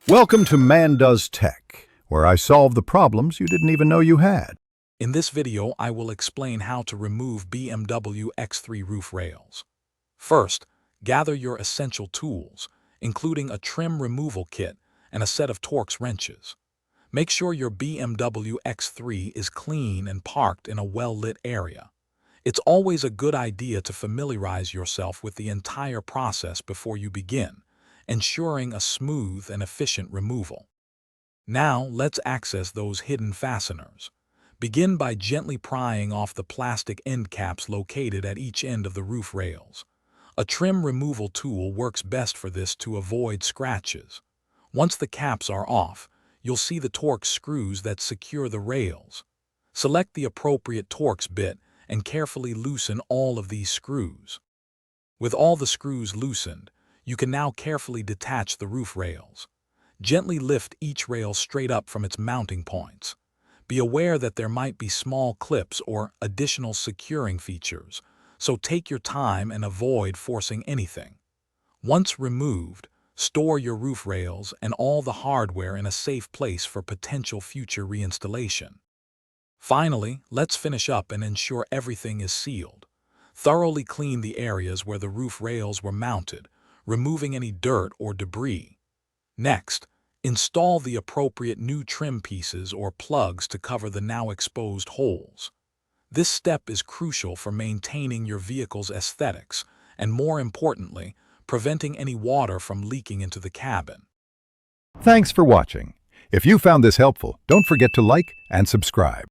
Welcome to Man Does Tech, where I solve the problems you didn't even know you had. In this video, I will explain how to remove BMW X3 roof rails. First, gather your essential tools, including a trim removal kit and a set of Torx wrenches. Make sure your BMW X3 is clean and parked in a well-lit area. It's always a good idea to familiarize yourself with the entire process before you begin, ensuring a smooth and efficient removal. Now, let's access those hidden fasteners. Begin by gently prying off the plastic end caps located at each end of the roof rails. A trim removal tool works best for this to avoid scratches. Once the caps are off, you'll see the Torx screws that secure the rails. Select the appropriate Torx bit and carefully loosen all of these screws. With all the screws loosened, you can now carefully detach the roof rails. Gently lift each rail straight up from its mounting points. Be aware that there might be small clips or additional securing features, so take your time and avoid forcing anything. Once removed, store your roof rails and all the hardware in a safe place for potential future reinstallation. Finally, let's finish up and ensure everything is sealed. Thoroughly clean the areas where the roof rails were mounted, removing any dirt or debris. Next, install the appropriate new trim pieces or plugs to cover the now exposed holes. This step is crucial for maintaining your vehicle's aesthetics and, more importantly, preventing any water from leaking into the cabin. Thanks for watching. If you found this helpful, don't forget to like and subscribe.